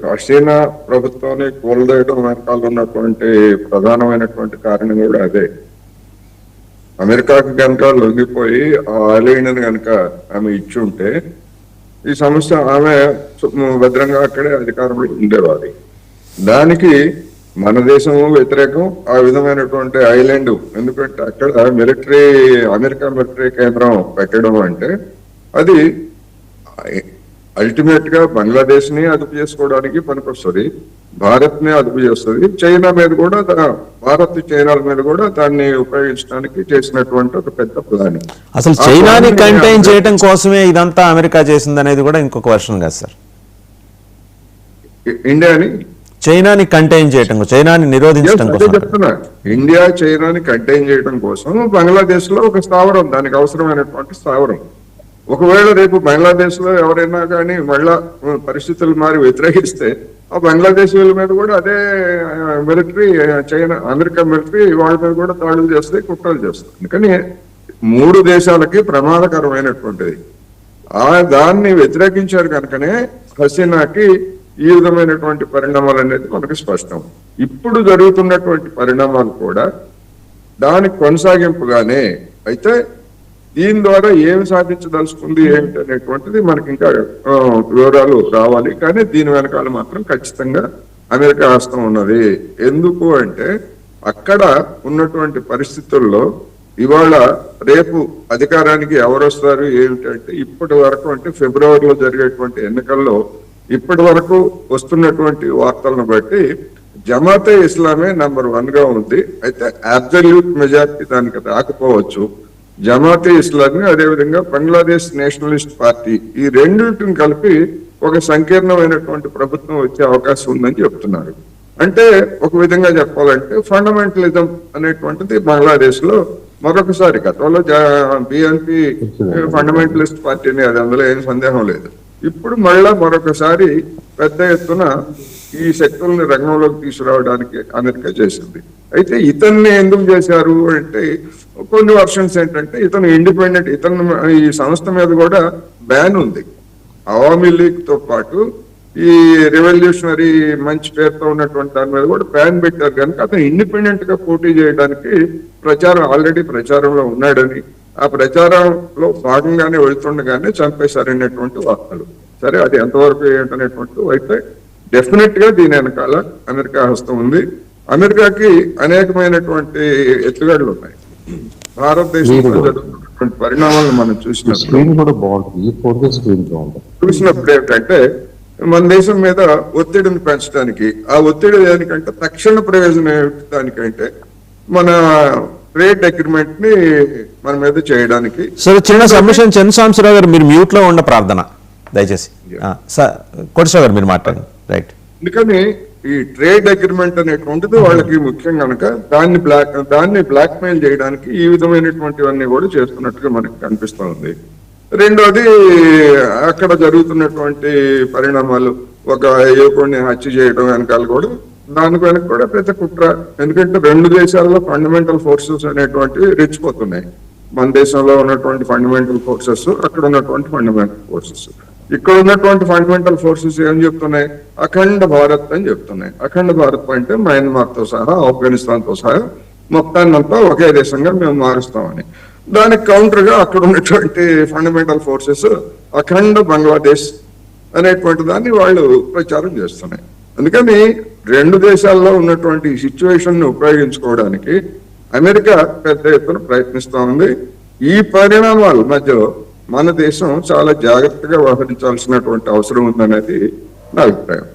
హసీనా ప్రభుత్వాన్ని కూలదేయడం వెనకాల ఉన్నటువంటి ప్రధానమైనటువంటి కారణం కూడా అదే. అమెరికాకి కనుక లొంగిపోయి ఆ ఐలాండ్ కనుక ఆమె ఇచ్చి ఉంటే ఈ సమస్య ఆమె భద్రంగా అక్కడే అధికారంలో ఉండేవారు. దానికి మన దేశం వ్యతిరేకం. ఆ విధమైనటువంటి ఐలాండ్ ఎందుకంటే అక్కడ అమెరికా మిలిటరీ కేంద్రం పెట్టడం అంటే అది అల్టిమేట్ గా బంగ్లాదేశ్ ని అదుపు చేసుకోవడానికి పనికొస్తుంది, భారత్ ని అదుపు చేస్తుంది, చైనా మీద కూడా భారత్ చైనాల మీద కూడా దాన్ని ఉపయోగించడానికి చేసినటువంటి ఒక పెద్ద ప్లాన్. అసలు చైనాని కంటైన్ చేయడం కోసమే ఇదంతా అమెరికా చేసింది అనేది కూడా ఇంకొక వర్షన్ కాదు సార్. ఇండియాని చైనాని కంటైన్ చేయడం, చైనాని నిరోధించడం కోసం చెప్తున్నా. ఇండియా చైనాని కంటైన్ చేయడం కోసం బంగ్లాదేశ్ లో ఒక స్థావరం, దానికి అవసరమైనటువంటి స్థావరం. ఒకవేళ రేపు బంగ్లాదేశ్ లో ఎవరైనా కానీ మళ్ళా పరిస్థితులు మారి వ్యతిరేకిస్తే ఆ బంగ్లాదేశ్ వీళ్ళ మీద కూడా అదే మిలిటరీ, చైనా అమెరికా మిలిటరీ వాళ్ళ మీద కూడా దాడులు చేస్తాయి, కుట్రలు చేస్తాయి. అందుకని మూడు దేశాలకి ప్రమాదకరమైనటువంటిది. దాన్ని వ్యతిరేకించారు కనుకనే హసీనాకి ఈ విధమైనటువంటి పరిణామాలు అనేది మనకు స్పష్టం. ఇప్పుడు జరుగుతున్నటువంటి పరిణామాలు కూడా దానికి కొనసాగింపుగానే. అయితే దీని ద్వారా ఏమి సాధించదలుచుకుంది ఏంటి అనేటువంటిది మనకి ఇంకా వివరాలు రావాలి. కానీ దీని వెనకాల మాత్రం ఖచ్చితంగా అమెరికా హస్తం ఉన్నది. ఎందుకు అంటే అక్కడ ఉన్నటువంటి పరిస్థితుల్లో ఇవాళ రేపు అధికారానికి ఎవరు వస్తారు ఏమిటంటే ఇప్పటి వరకు అంటే ఫిబ్రవరిలో జరిగేటువంటి ఎన్నికల్లో ఇప్పటి వరకు వస్తున్నటువంటి వార్తలను బట్టి జమాతే ఇస్లామే నంబర్ 1 గా ఉంది. అయితే అబ్సల్యూట్ మెజారిటీ దానికి రాకపోవచ్చు. జమాతే ఇస్లామీ, అదేవిధంగా బంగ్లాదేశ్ నేషనలిస్ట్ పార్టీ, ఈ రెండింటిని కలిపి ఒక సంకీర్ణమైనటువంటి ప్రభుత్వం వచ్చే అవకాశం ఉందని చెప్తున్నారు. అంటే ఒక విధంగా చెప్పాలంటే ఫండమెంటలిజం అనేటువంటిది బంగ్లాదేశ్ లో మరొకసారి, గతంలో బిఎన్పి ఫండమెంటలిస్ట్ పార్టీని, అది అందులో ఏం సందేహం లేదు. ఇప్పుడు మళ్ళా మరొకసారి పెద్ద ఎత్తున ఈ శక్తుల్ని రంగంలోకి తీసుకురావడానికి అమెరికా చేసింది. అయితే ఇతన్ని ఎందుకు చేశారు అంటే కొన్ని వర్షన్స్ ఏంటంటే ఇతను ఇండిపెండెంట్, ఈ సంస్థ మీద కూడా బ్యాన్ ఉంది. అవామీ లీగ్ తో పాటు ఈ రెవల్యూషనరీ మంచి పేరుతో ఉన్నటువంటి దాని మీద కూడా బ్యాన్ పెట్టారు. కనుక అతను ఇండిపెండెంట్ గా పోటీ చేయడానికి ఆల్రెడీ ప్రచారంలో ఉన్నాడని, ఆ ప్రచారంలో భాగంగానే వెళ్తుండగానే చంపేశారనేటువంటి వార్తలు. సరే, అది ఎంతవరకు ఏంటనేటువంటి అయితే డెఫినెట్ గా దీని వెనకాల అమెరికా హస్తం ఉంది. అమెరికాకి అనేకమైనటువంటి ఎత్తుగడలు ఉన్నాయి. భారతదేశంలో జరుగుతున్నటువంటి పరిణామాలను మనం చూసినప్పుడు ఏంటంటే మన దేశం మీద ఒత్తిడిని పెంచడానికి, ఆ ఒత్తిడి దేనికంటే తక్షణ ప్రయోజనం దానికంటే మన ట్రేడ్ అగ్రిమెంట్ ని మన మీద చేయడానికి. సరే, చిన్న సబ్మిషన్ చంద్రశేఖరరావు గారు, మీరు మ్యూట్ లో ఉన్న ప్రార్థన దయచేసి. కోటేశ్వర గారు మీరు మాట్లాడండి. రైట్. అందుకని ఈ ట్రేడ్ అగ్రిమెంట్ అనేటువంటిది వాళ్ళకి ముఖ్యం కనుక దాన్ని బ్లాక్ మెయిల్ చేయడానికి ఈ విధమైనటువంటివన్నీ కూడా చేస్తున్నట్టుగా మనకి కనిపిస్తూ ఉంది. రెండోది, అక్కడ జరుగుతున్నటువంటి పరిణామాలు, ఒక యువకుడిని హత్య చేయడం వెనకాల కూడా దాని వెనక కూడా పెద్ద కుట్ర. ఎందుకంటే రెండు దేశాల్లో ఫండమెంటల్ ఫోర్సెస్ అనేటువంటివి రెచ్చిపోతున్నాయి. మన దేశంలో ఉన్నటువంటి ఫండమెంటల్ ఫోర్సెస్, అక్కడ ఉన్నటువంటి ఫండమెంటల్ ఫోర్సెస్. ఇక్కడ ఉన్నటువంటి ఫండమెంటల్ ఫోర్సెస్ ఏం చెప్తున్నాయి? అఖండ భారత్ అని చెప్తున్నాయి. అఖండ భారత్ అంటే మయన్మార్ తో సహా, ఆఫ్ఘనిస్తాన్ తో సహా మొత్తాన్నంతా ఒకే దేశంగా మేము మారుస్తామని. దానికి కౌంటర్ గా అక్కడ ఉన్నటువంటి ఫండమెంటల్ ఫోర్సెస్ అఖండ బంగ్లాదేశ్ అనేటువంటి దాన్ని వాళ్ళు ప్రచారం చేస్తున్నాయి. అందుకని రెండు దేశాల్లో ఉన్నటువంటి సిచ్యువేషన్ ని ఉపయోగించుకోవడానికి అమెరికా పెద్ద ఎత్తున ప్రయత్నిస్తూ ఉంది. ఈ పరిణామాల మధ్యలో మన దేశం చాలా జాగ్రత్తగా వ్యవహరించాల్సినటువంటి అవసరం ఉందనేది నా అభిప్రాయం.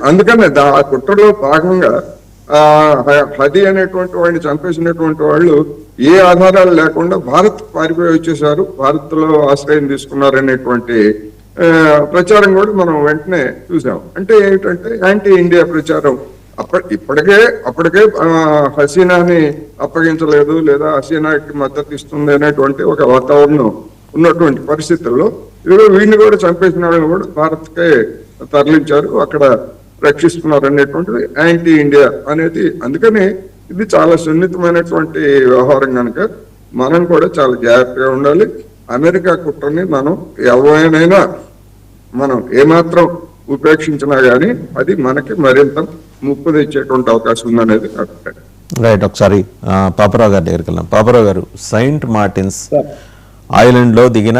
అందుకనే ఆ కుట్రలో భాగంగా హది అనేటువంటి వాడిని చంపేసినటువంటి వాళ్ళు ఏ ఆధారాలు లేకుండా భారత్ పారిపోయి వచ్చేసారు, భారత్ లో ఆశ్రయం తీసుకున్నారు అనేటువంటి ప్రచారం కూడా మనం వెంటనే చూసాం. అంటే ఏమిటంటే యాంటీ ఇండియా ప్రచారం. అప్పటికే హసీనాని అప్పగించలేదు లేదా హసీనాకి మద్దతు ఇస్తుంది అనేటువంటి ఒక వాతావరణం ఉన్నటువంటి పరిస్థితుల్లో వీడిని కూడా చంపేసిన వాళ్ళని కూడా భారత్కే తరలించారు, అక్కడ రక్షిస్తున్నారు అనేటువంటిది యాంటీ ఇండియా అనేది. అందుకని ఇది చాలా సున్నితమైనటువంటి వ్యవహారం కనుక మనం కూడా చాలా జాగ్రత్తగా ఉండాలి. అమెరికా కుట్రని మనం ఎవరైనా మనం ఏమాత్రం ఉపేక్షించినా గానీ అది మనకి మరింత ముప్పు తెచ్చేటువంటి అవకాశం ఉందనేది నా అభిప్రాయం. రైట్, ఒకసారి పాపరావు గారి దగ్గరికి వెళ్దాం. పాపరావు గారు, సెయింట్ మార్టిన్స్ ఐలాండ్ లో దిగిన